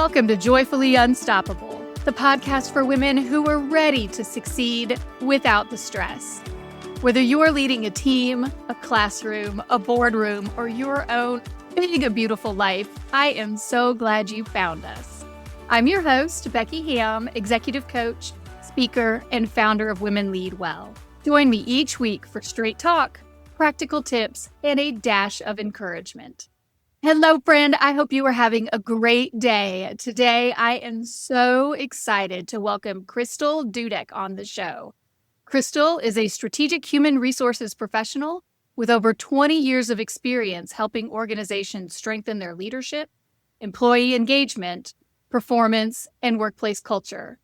Welcome to Joyfully Unstoppable, the podcast for women who are ready to succeed without the stress. Whether you are leading a team, a classroom, a boardroom, or your own big, beautiful life, I am so glad you found us. I'm your host, Becky Hamm, executive coach, speaker, and founder of Women Lead Well. Join me each week for straight talk, practical tips, and a dash of encouragement. Hello, friend. I hope you are having a great day. Today, I am so excited to welcome Crystal Dudek on the show. Crystal is a strategic human resources professional with over 20 years of experience helping organizations strengthen their leadership, employee engagement, performance, and workplace culture.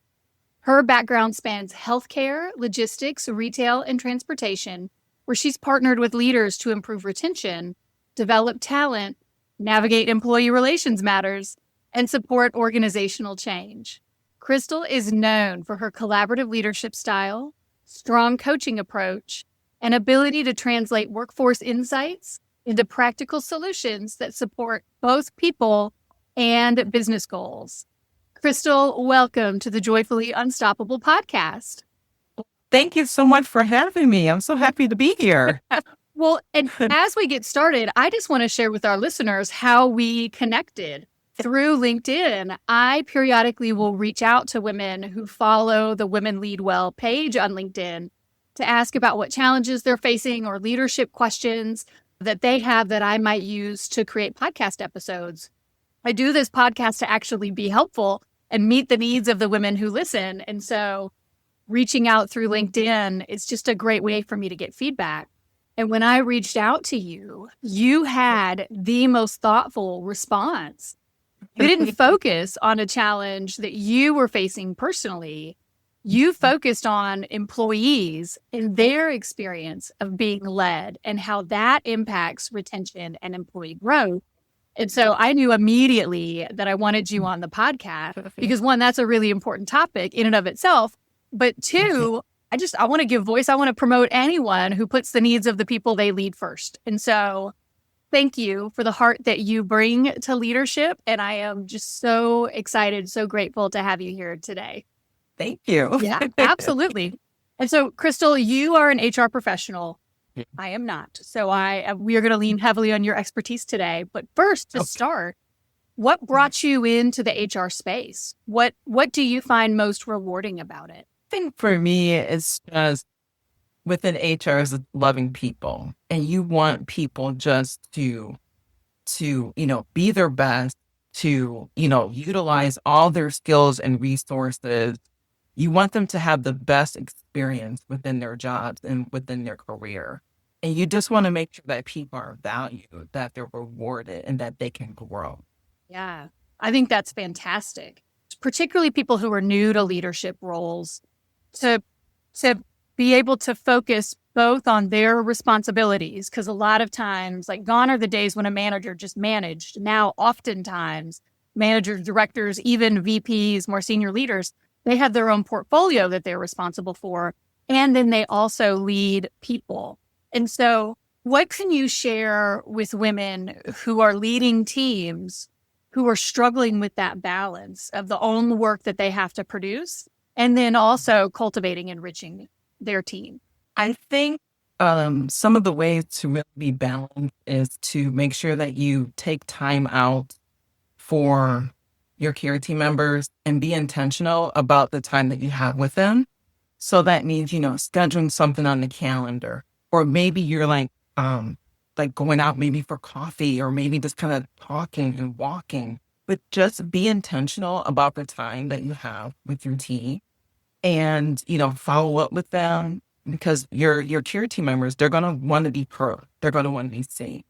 Her background spans healthcare, logistics, retail, and transportation, where she's partnered with leaders to improve retention, develop talent, navigate employee relations matters, and support organizational change. Crystal is known for her collaborative leadership style, strong coaching approach, and ability to translate workforce insights into practical solutions that support both people and business goals. Crystal, welcome to the Joyfully Unstoppable podcast. Thank you so much for having me. I'm so happy to be here. Well, and as we get started, I just want to share with our listeners how we connected through LinkedIn. I periodically will reach out to women who follow the Women Lead Well page on LinkedIn to ask about what challenges they're facing or leadership questions that they have that I might use to create podcast episodes. I do this podcast to actually be helpful and meet the needs of the women who listen. And so reaching out through LinkedIn is just a great way for me to get feedback. And when I reached out to you, you had the most thoughtful response. You didn't focus on a challenge that you were facing personally. You focused on employees and their experience of being led and how that impacts retention and employee growth. And so I knew immediately that I wanted you on the podcast because, one, that's a really important topic in and of itself. But two, I want to give voice. I want to promote anyone who puts the needs of the people they lead first. And so thank you for the heart that you bring to leadership. And I am just so excited, so grateful to have you here today. Thank you. Yeah, absolutely. And so, Crystal, you are an HR professional. I am not. So we are going to lean heavily on your expertise today. But first, to start, what brought you into the HR space? What do you find most rewarding about it? I think for me, it's just within HR is loving people, and you want people just to be their best, to, utilize all their skills and resources. You want them to have the best experience within their jobs and within their career. And you just want to make sure that people are valued, that they're rewarded, and that they can grow. Yeah, I think that's fantastic. Particularly people who are new to leadership roles, to be able to focus both on their responsibilities, because a lot of times, like, gone are the days when a manager just managed. Now, oftentimes, managers, directors, even VPs, more senior leaders, they have their own portfolio that they're responsible for, and then they also lead people. And so what can you share with women who are leading teams who are struggling with that balance of the own work that they have to produce and then also cultivating, enriching their team? I think some of the ways to really be balanced is to make sure that you take time out for your care team members and be intentional about the time that you have with them. So that means, scheduling something on the calendar, or maybe you're like going out maybe for coffee, or maybe just kind of talking and walking, but just be intentional about the time that you have with your team and, follow up with them, because your care team members, they're going to want to be heard. They're going to want to be seen.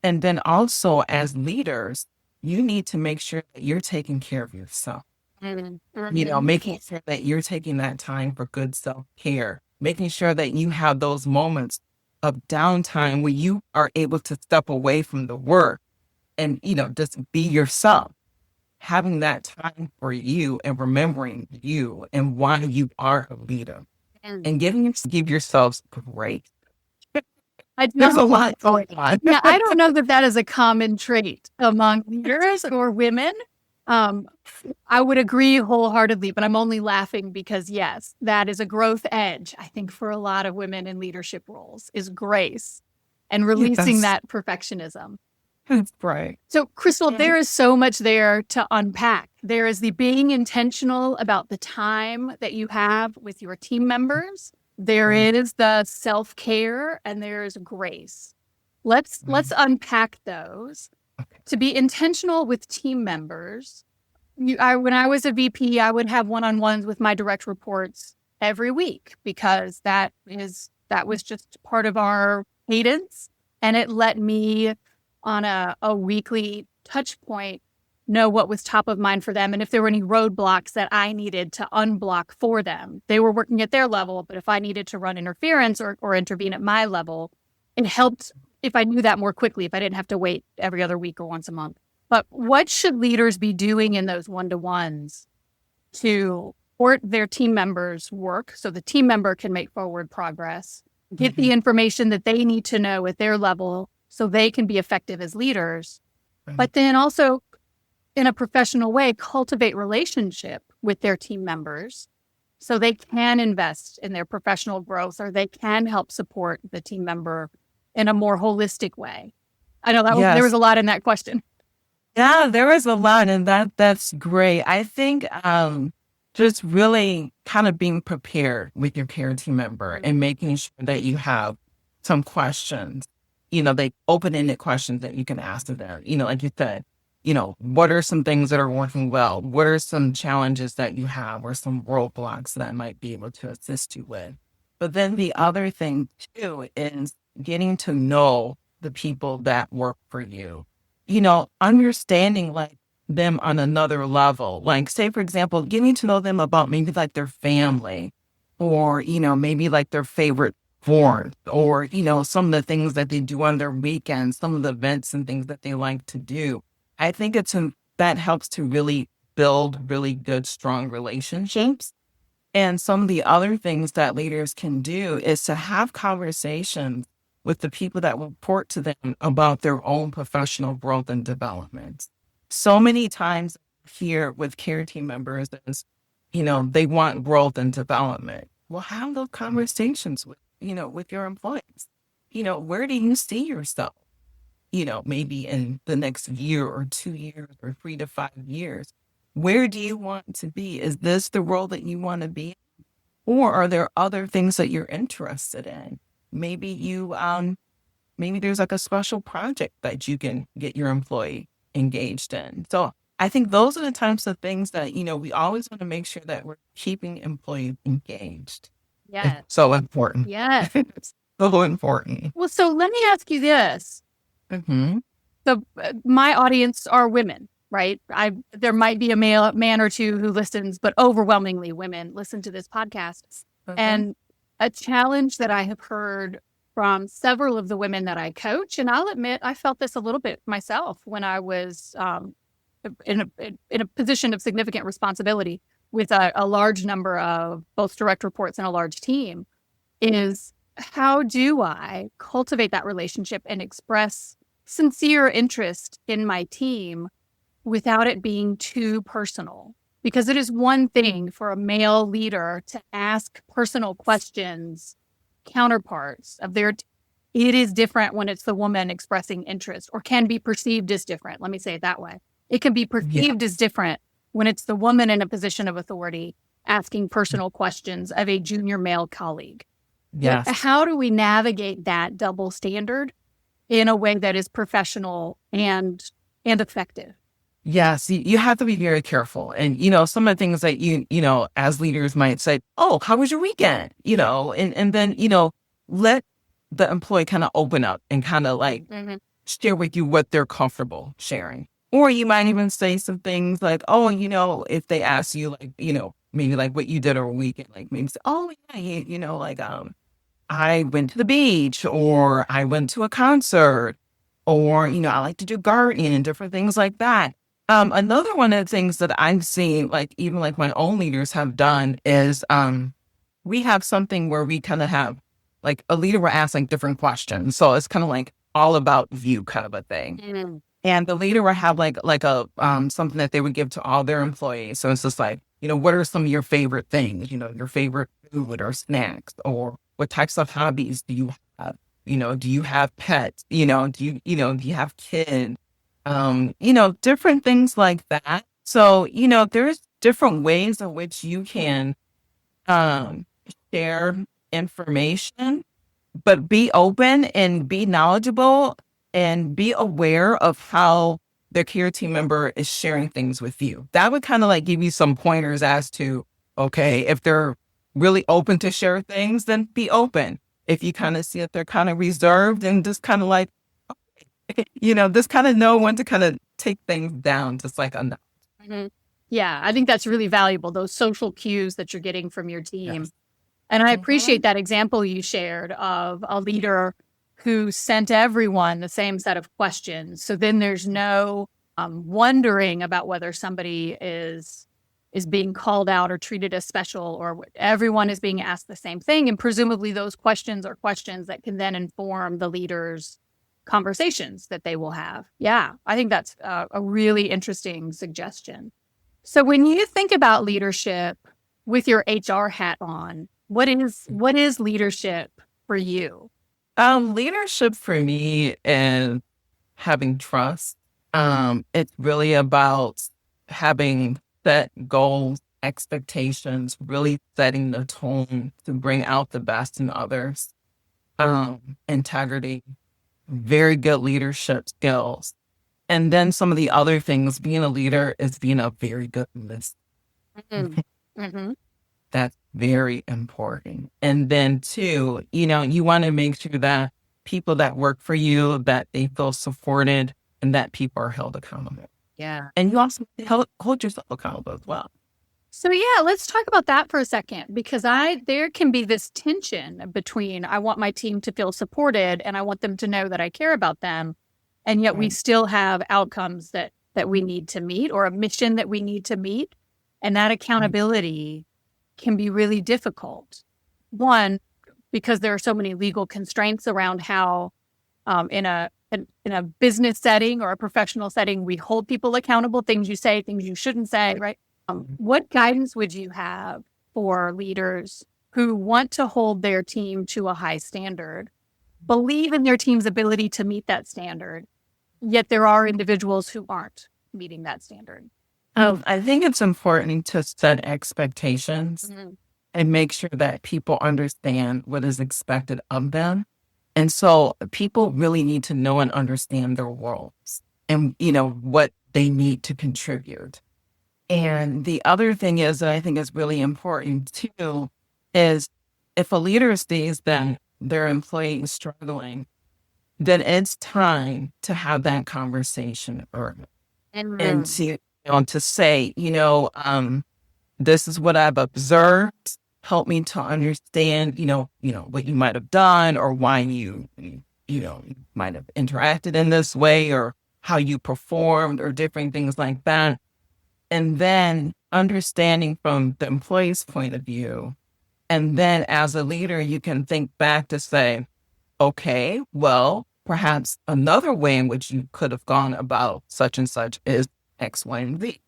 And then also as leaders, you need to make sure that you're taking care of yourself. Making sure that you're taking that time for good self-care, making sure that you have those moments of downtime where you are able to step away from the work and, just be yourself. Having that time for you and remembering you and why you are a leader and give yourselves grace. There's a lot going on. Yeah, I don't know that is a common trait among leaders or women. I would agree wholeheartedly, but I'm only laughing because, yes, that is a growth edge, I think, for a lot of women in leadership roles is grace and releasing Yes. that perfectionism. That's right. So, Crystal, there is so much there to unpack. There is the being intentional about the time that you have with your team members. There is the self-care, and there's grace. Let's unpack those. To be intentional with team members, when I was a VP, I would have one-on-ones with my direct reports every week because that was just part of our cadence, and it let me on a weekly touch point know what was top of mind for them and if there were any roadblocks that I needed to unblock for them. They were working at their level, but if I needed to run interference or intervene at my level, it helped if I knew that more quickly, if I didn't have to wait every other week or once a month. But what should leaders be doing in those one-to-ones to support their team members' work so the team member can make forward progress, get the information that they need to know at their level so they can be effective as leaders, but then also in a professional way, cultivate relationship with their team members so they can invest in their professional growth or they can help support the team member in a more holistic way? I know there was a lot in that question. Yeah, there is a lot, and that's great. I think just really kind of being prepared with your care team member and making sure that you have some questions, like open-ended questions that you can ask to them. Like you said, what are some things that are working well? What are some challenges that you have or some roadblocks that I might be able to assist you with? But then the other thing too is getting to know the people that work for you. Understanding like them on another level. Like say, for example, getting to know them about maybe like their family or, maybe like their favorite sport or, some of the things that they do on their weekends, some of the events and things that they like to do. I think that helps to really build really good, strong relationships. And some of the other things that leaders can do is to have conversations with the people that report to them about their own professional growth and development. So many times here with care team members is, they want growth and development. Well, have those conversations with your employees. Where do you see yourself? Maybe in the next year or 2 years or 3 to 5 years. Where do you want to be? Is this the role that you want to be in? Or are there other things that you're interested in? Maybe maybe there's like a special project that you can get your employee engaged in. So I think those are the types of things that, we always want to make sure that we're keeping employees engaged. Yeah. So important. Yes. It's so important. Well, so let me ask you this. Mm-hmm. So my audience are women, right? There might be a man or two who listens, but overwhelmingly women listen to this podcast. And a challenge that I have heard from several of the women that I coach, and I'll admit I felt this a little bit myself when I was in a position of significant responsibility with a large number of both direct reports and a large team, is how do I cultivate that relationship and express sincere interest in my team without it being too personal? Because it is one thing for a male leader to ask personal questions, counterparts of their. It is different when it's the woman expressing interest, or can be perceived as different. Let me say it that way. It can be perceived as different when it's the woman in a position of authority asking personal questions of a junior male colleague. Yes. How do we navigate that double standard in a way that is professional and effective? Yes, you have to be very careful. And, some of the things that as leaders might say, oh, how was your weekend? And then, let the employee kind of open up and kind of like share with you what they're comfortable sharing. Or you might even say some things like, oh, if they ask you like, maybe like what you did over a weekend, like maybe say, oh, yeah, like, I went to the beach or I went to a concert or, I like to do gardening and different things like that. Another one of the things that I've seen, like even like my own leaders have done is we have something where we kind of have like a leader will ask like different questions. So it's kind of like all about you kind of a thing. And the leader will have like a something that they would give to all their employees. So it's just like, what are some of your favorite things? Your favorite food or snacks, or what types of hobbies do you have? Do you have pets? Do you have kids? Different things like that. So, there's different ways in which you can share information, but be open and be knowledgeable and be aware of how their care team member is sharing things with you. That would kind of like give you some pointers as to, okay, if they're really open to share things, then be open. If you kind of see that they're kind of reserved and just kind of like, just kind of know when to kind of take things down, just like enough. Mm-hmm. Yeah, I think that's really valuable, those social cues that you're getting from your team. Yes. And I appreciate that example you shared of a leader who sent everyone the same set of questions. So then there's no wondering about whether somebody is being called out or treated as special, or everyone is being asked the same thing. And presumably those questions are questions that can then inform the leader's conversations that they will have. Yeah, I think that's a really interesting suggestion. So when you think about leadership with your HR hat on, what is leadership for you? Leadership for me is having trust. It's really about having set goals, expectations, really setting the tone to bring out the best in others. Integrity, very good leadership skills. And then some of the other things, being a leader is being a very good listener. Mm-hmm. Mm-hmm. That's very important. And then two, you want to make sure that people that work for you, that they feel supported and that people are held accountable. Yeah. And you also hold yourself accountable as well. So yeah, let's talk about that for a second, because there can be this tension between I want my team to feel supported and I want them to know that I care about them. And yet we still have outcomes that we need to meet, or a mission that we need to meet. And that accountability can be really difficult. One, because there are so many legal constraints around how in a business setting or a professional setting, we hold people accountable, things you say, things you shouldn't say, right? What guidance would you have for leaders who want to hold their team to a high standard, believe in their team's ability to meet that standard, yet there are individuals who aren't meeting that standard? I think it's important to set expectations and make sure that people understand what is expected of them. And so people really need to know and understand their roles and, what they need to contribute. And the other thing is that I think is really important too, is if a leader sees that their employee is struggling, then it's time to have that conversation early. And to say, this is what I've observed. Help me to understand, what you might have done, or why you might have interacted in this way, or how you performed, or different things like that. And then understanding from the employee's point of view. And then as a leader, you can think back to say, okay, well, perhaps another way in which you could have gone about such and such is X, Y, and Z.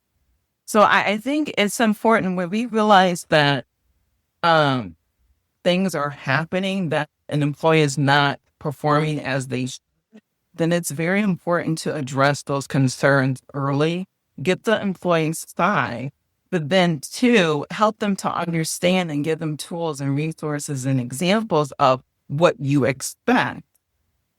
So I think it's important when we realize that things are happening, that an employee is not performing as they should, then it's very important to address those concerns early, get the employee's side, but then two, help them to understand and give them tools and resources and examples of what you expect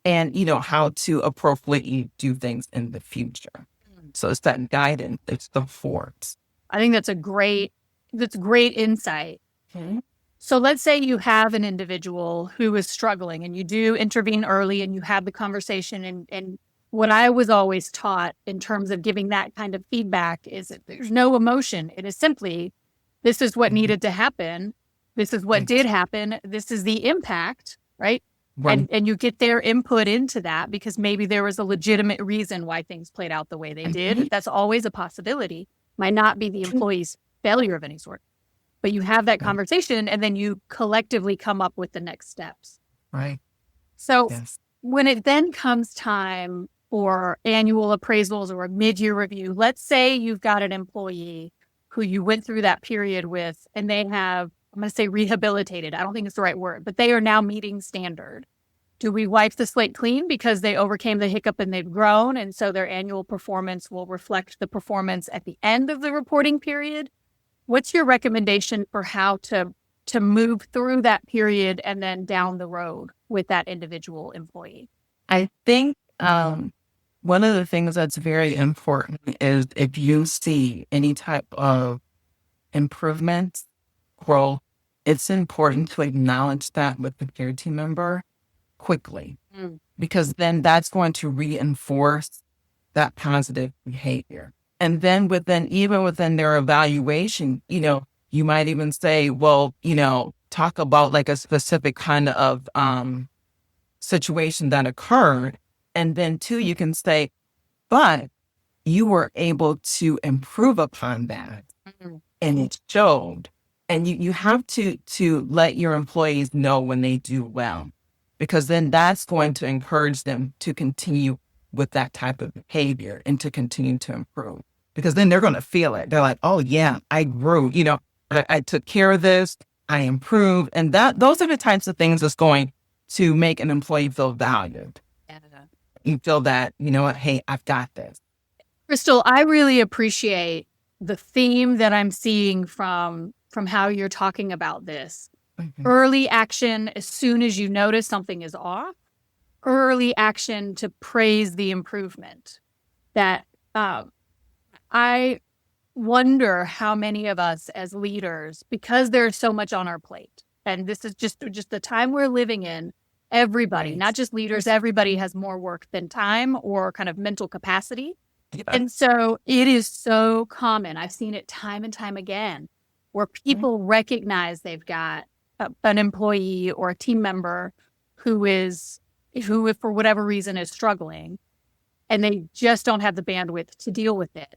and, how to appropriately do things in the future. So it's that guidance, it's the force. I think that's great insight. Mm-hmm. So let's say you have an individual who is struggling and you do intervene early and you have the conversation. And what I was always taught in terms of giving that kind of feedback is that there's no emotion. It is simply, this is what needed to happen. This is what did happen. This is the impact, right? And you get their input into that because maybe there was a legitimate reason why things played out the way they did. That's always a possibility. Might not be the employee's failure of any sort. But you have that conversation and then you collectively come up with the next steps. Right. So when it then comes time or annual appraisals or a mid-year review. Let's say you've got an employee who you went through that period with and they have, I'm going to say rehabilitated. I don't think it's the right word, but they are now meeting standard. Do we wipe the slate clean because they overcame the hiccup and they've grown, and so their annual performance will reflect the performance at the end of the reporting period? What's your recommendation for how to move through that period and then down the road with that individual employee? I think one of the things that's very important is if you see any type of improvement, growth, it's important to acknowledge that with the care team member quickly, because then that's going to reinforce that positive behavior. And then even within their evaluation, you might even say, well, talk about like a specific kind of situation that occurred. And then too, you can say, but you were able to improve upon that. And it showed. And you have to let your employees know when they do well, because then that's going to encourage them to continue with that type of behavior and to continue to improve, because then they're going to feel it. They're like, oh yeah, I grew, I took care of this, I improved. And those are the types of things that's going to make an employee feel valued. You feel that, hey, I've got this. Crystal, I really appreciate the theme that I'm seeing from how you're talking about this. Early action as soon as you notice something is off. Early action to praise the improvement. That I wonder how many of us as leaders, because there's so much on our plate, and this is just the time we're living in, everybody, not just leaders, everybody has more work than time or kind of mental capacity. Yeah. And so it is so common. I've seen it time and time again where people recognize they've got an employee or a team member who if for whatever reason is struggling, and they just don't have the bandwidth to deal with it.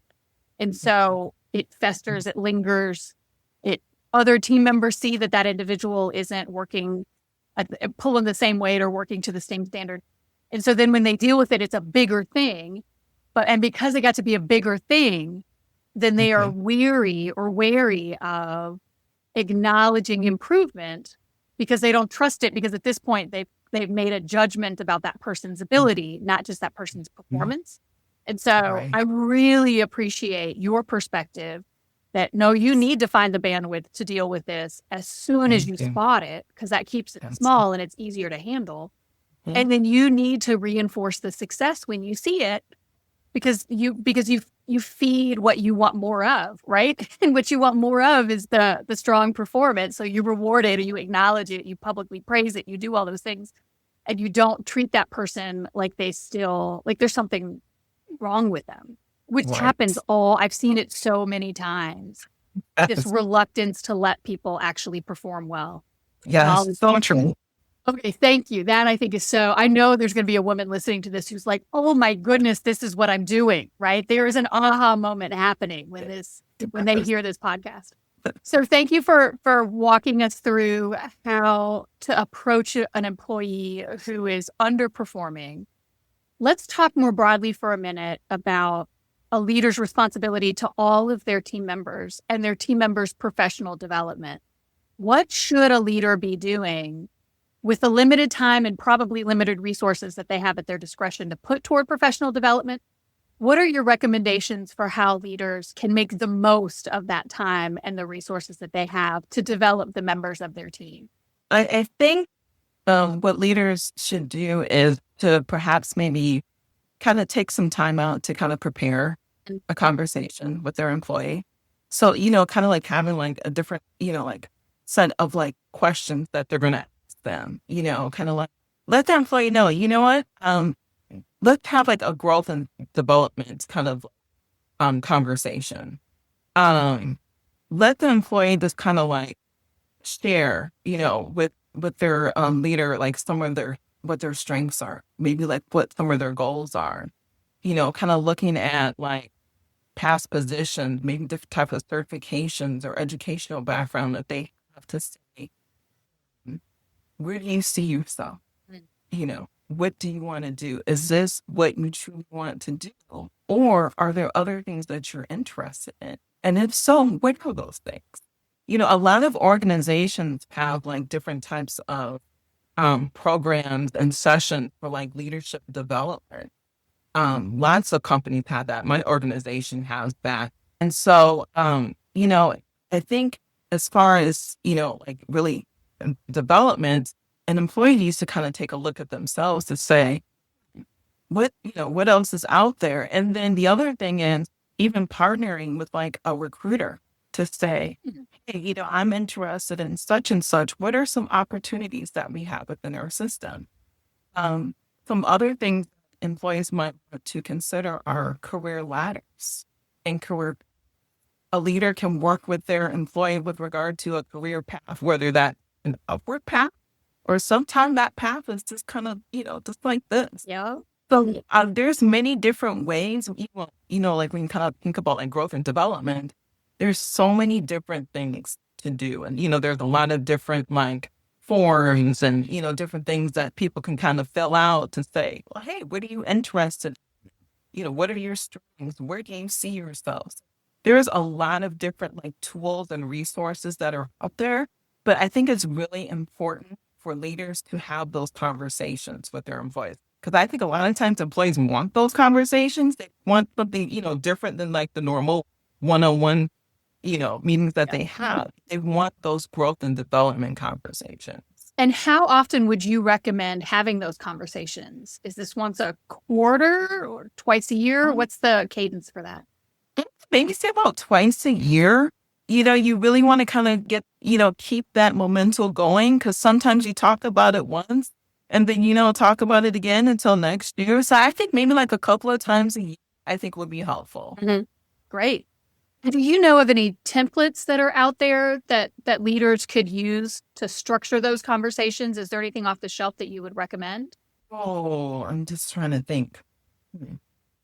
And so it festers, it lingers, other team members see that individual isn't working, pulling the same weight or working to the same standard. And so then when they deal with it, it's a bigger thing. And because it got to be a bigger thing, then they are weary or wary of acknowledging improvement because they don't trust it, because at this point they've made a judgment about that person's ability, not just that person's performance. And so I really appreciate your perspective that no, you need to find the bandwidth to deal with this as soon as you spot it, because that keeps it small and it's easier to handle. And then you need to reinforce the success when you see it, because you feed what you want more of, right? And what you want more of is the strong performance. So you reward it, or you acknowledge it, you publicly praise it, you do all those things, and you don't treat that person like there's something wrong with them, which happens I've seen it so many times. This reluctance to let people actually perform well. Yeah, so true. Okay, thank you. That I think is so, I know there's going to be a woman listening to this who's like, oh my goodness, this is what I'm doing, right? There is an aha moment happening when they hear this podcast. So thank you for walking us through how to approach an employee who is underperforming. Let's talk more broadly for a minute about a leader's responsibility to all of their team members and their team members' professional development. What should a leader be doing with the limited time and probably limited resources that they have at their discretion to put toward professional development? What are your recommendations for how leaders can make the most of that time and the resources that they have to develop the members of their team? I think what leaders should do is to perhaps maybe kind of take some time out to kind of prepare a conversation with their employee. So, kind of like having like a different, like set of like questions that they're going to them, kind of like let the employee know, what, let's have like a growth and development kind of conversation. Let the employee just kind of like share, with their leader, like what their strengths are, maybe like what some of their goals are, kind of looking at like past positions, maybe different type of certifications or educational background that they have to say. Where do you see yourself? what do you want to do? Is this what you truly want to do? Or are there other things that you're interested in? And if so, what are those things? A lot of organizations have like different types of programs and sessions for like leadership development. Lots of companies have that. My organization has that. And so, I think as far as, like really development, an employee needs to kind of take a look at themselves to say, what else is out there? And then the other thing is even partnering with like a recruiter to say, hey, I'm interested in such and such. What are some opportunities that we have within our system? Some other things employees might want to consider are career ladders and career. A leader can work with their employee with regard to a career path, whether that's an upward path or sometimes that path is just kind of, just like this. Yeah. So there's many different ways, like when you kind of think about like growth and development, there's so many different things to do. And, there's a lot of different like forms and, different things that people can kind of fill out to say, well, hey, what are you interested in? What are your strengths? Where do you see yourselves? There's a lot of different like tools and resources that are out there, but I think it's really important for leaders to have those conversations with their employees. Because I think a lot of times employees want those conversations. They want something, different than like the normal one-on-one, meetings that they have. They want those growth and development conversations. And how often would you recommend having those conversations? Is this once a quarter or twice a year? What's the cadence for that? Maybe say about twice a year. You really want to kind of get, keep that momentum going, because sometimes you talk about it once and then, talk about it again until next year. So I think maybe like a couple of times a year, I think would be helpful. Mm-hmm. Great. Do you know of any templates that are out there that leaders could use to structure those conversations? Is there anything off the shelf that you would recommend? Oh, I'm just trying to think.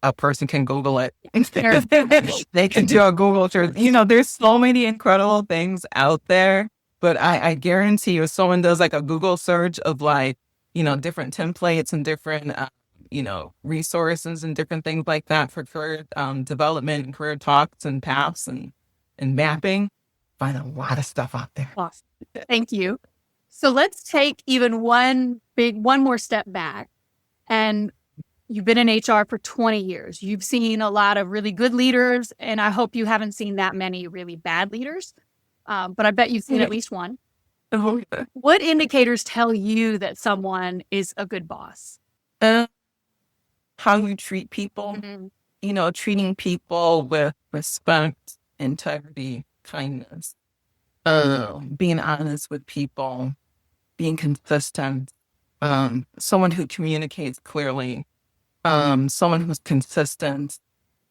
A person can Google it. They can do a Google search. There's so many incredible things out there, but I guarantee you if someone does like a Google search of like, different templates and different, resources and different things like that for career development and career talks and paths and mapping, find a lot of stuff out there. Awesome. Thank you. So let's take even one more step back. And you've been in HR for 20 years. You've seen a lot of really good leaders, and I hope you haven't seen that many really bad leaders. But I bet you've seen at least one. What indicators tell you that someone is a good boss? How you treat people, treating people with respect, integrity, kindness, being honest with people, being consistent, someone who communicates clearly, someone who's consistent,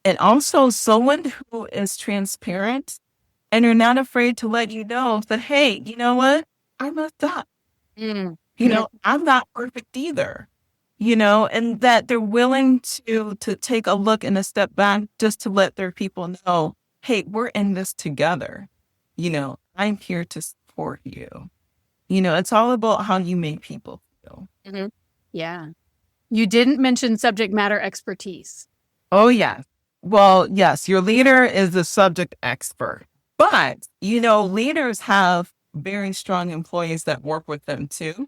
and also someone who is transparent and are not afraid to let you know that, hey, you know what? I messed up. I'm not perfect either, and that they're willing to take a look and a step back just to let their people know, hey, we're in this together. I'm here to support you. It's all about how you make people feel. Mm-hmm. Yeah. You didn't mention subject matter expertise. Oh, yeah. Well, yes, your leader is the subject expert. But, leaders have very strong employees that work with them too.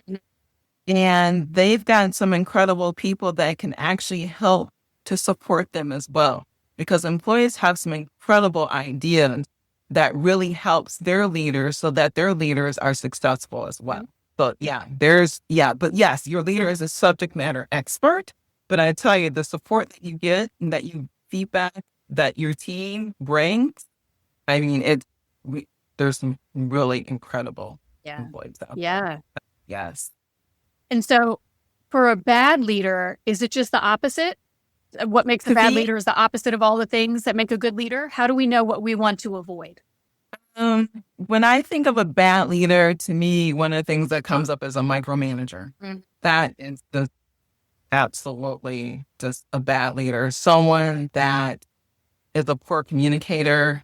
And they've got some incredible people that can actually help to support them as well. Because employees have some incredible ideas that really helps their leaders so that their leaders are successful as well. But but yes, your leader is a subject matter expert. But I tell you, the support that you get and that you feedback that your team brings, I mean, there's some really incredible employees out there. Yeah. Yes. And so for a bad leader, is it just the opposite? What makes a bad leader is the opposite of all the things that make a good leader? How do we know what we want to avoid? When I think of a bad leader, to me, one of the things that comes up is a micromanager. That is absolutely just a bad leader. Someone that is a poor communicator.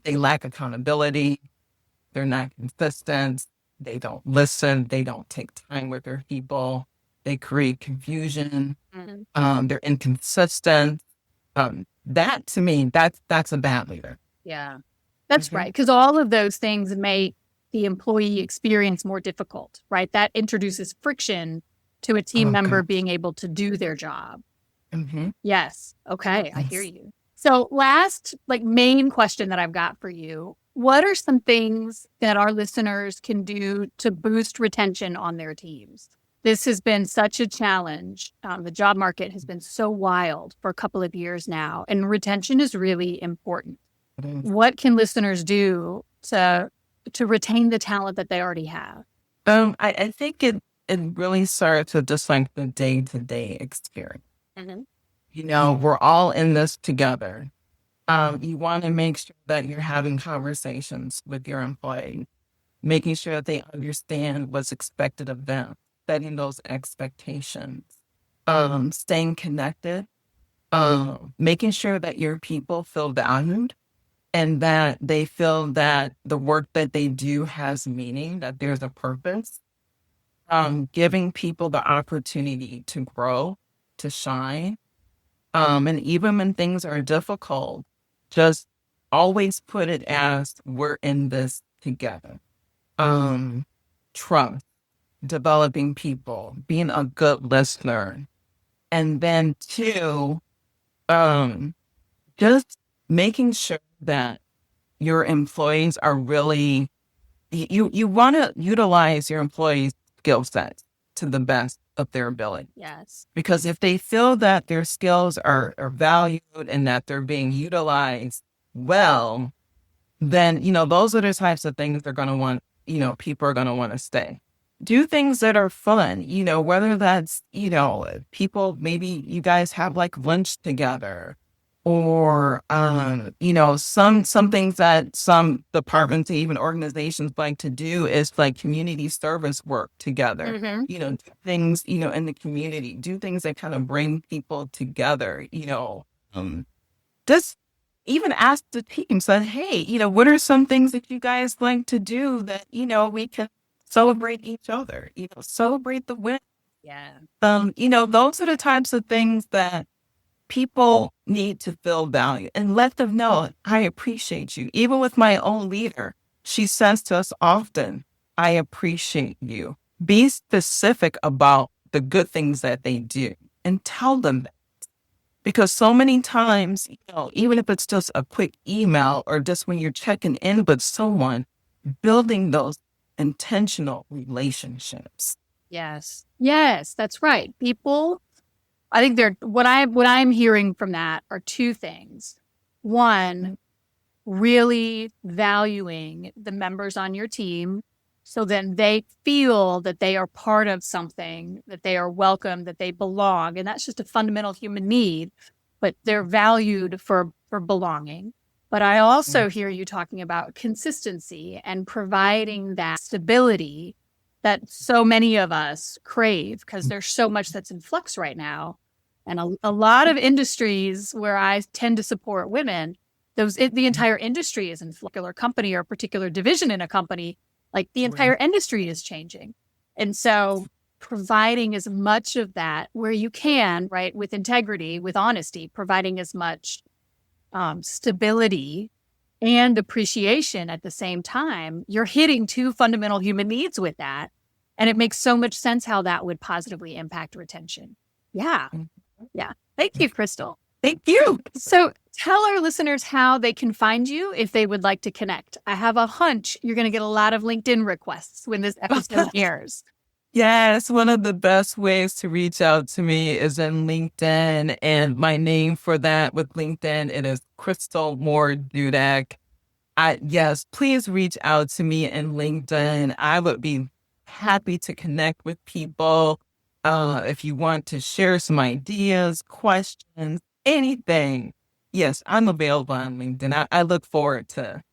They lack accountability. They're not consistent. They don't listen. They don't take time with their people. They create confusion. They're inconsistent. That to me, that's a bad leader. Yeah, that's right. Because all of those things make the employee experience more difficult, right? That introduces friction to a team member being able to do their job. Yes. Okay. I hear you. So last, main question that I've got for you, what are some things that our listeners can do to boost retention on their teams? This has been such a challenge. The job market has been so wild for a couple of years now, and retention is really important. What can listeners do to retain the talent that they already have? I think it really starts with just like the day-to-day experience. We're all in this together. You want to make sure that you're having conversations with your employees, making sure that they understand what's expected of them, setting those expectations, staying connected, making sure that your people feel valued and that they feel that the work that they do has meaning, that there's a purpose, giving people the opportunity to grow, to shine. And even when things are difficult, just always put it as we're in this together. Trust, developing people, being a good listener. And then two, just making sure that your employees are really, you want to utilize your employees' skill sets to the best of their ability. Yes. Because if they feel that their skills are valued and that they're being utilized well, then, those are the types of things they're going to want, people are going to want to stay. Do things that are fun, whether that's, people, maybe you guys have like lunch together or, some things that some departments, even organizations like to do is like community service work together, do things, in the community, do things that kind of bring people together, just even ask the team, said, hey, what are some things that you guys like to do that, we can celebrate each other, celebrate the win. Yeah. Those are the types of things that people need to feel value and let them know, I appreciate you. Even with my own leader, she says to us often, I appreciate you. Be specific about the good things that they do and tell them that. Because so many times, even if it's just a quick email or just when you're checking in with someone, building those intentional relationships. Yes. Yes, that's right. People, I think what I'm hearing from that are two things. One, really valuing the members on your team so then they feel that they are part of something, that they are welcome, that they belong. And that's just a fundamental human need, but they're valued for belonging. But I also hear you talking about consistency and providing that stability that so many of us crave because there's so much that's in flux right now. And a lot of industries where I tend to support women, the entire industry is in flux. A particular company or a particular division in a company, like the entire industry is changing. And so providing as much of that where you can, right, with integrity, with honesty, providing as much stability and appreciation at the same time, you're hitting two fundamental human needs with that. And it makes so much sense how that would positively impact retention. Yeah. Yeah. Thank you, Crystal. Thank you. So tell our listeners how they can find you if they would like to connect. I have a hunch you're going to get a lot of LinkedIn requests when this episode airs. Yes, one of the best ways to reach out to me is in LinkedIn. And my name for that with LinkedIn, it is Crystal Moore Dudek. Yes, please reach out to me in LinkedIn. I would be happy to connect with people. If you want to share some ideas, questions, anything. Yes, I'm available on LinkedIn. I look forward to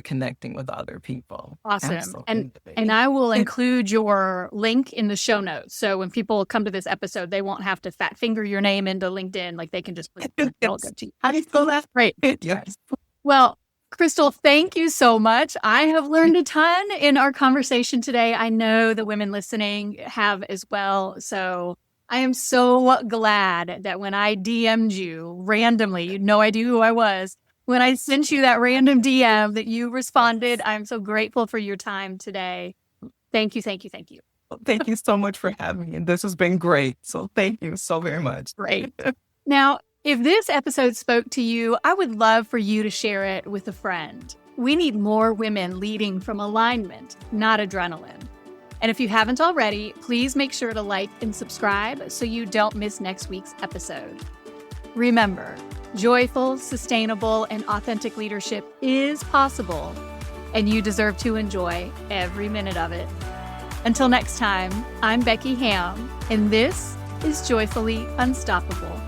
connecting with other people. Awesome. Absolutely. And I will include your link in the show notes. So when people come to this episode, they won't have to fat finger your name into LinkedIn. Like they can just click. It'll go to you. How do you spell that? Great. Yes. Well, Crystal, thank you so much. I have learned a ton in our conversation today. I know the women listening have as well. So I am so glad that when I DM'd you randomly, you had no idea who I was, when I sent you that random DM that you responded. I'm so grateful for your time today. Thank you, thank you, thank you. Thank you so much for having me. And this has been great. So thank you so very much. Great. Now, if this episode spoke to you, I would love for you to share it with a friend. We need more women leading from alignment, not adrenaline. And if you haven't already, please make sure to like and subscribe so you don't miss next week's episode. Remember, joyful, sustainable, and authentic leadership is possible, and you deserve to enjoy every minute of it. Until next time, I'm Becky Hamm, and this is Joyfully Unstoppable.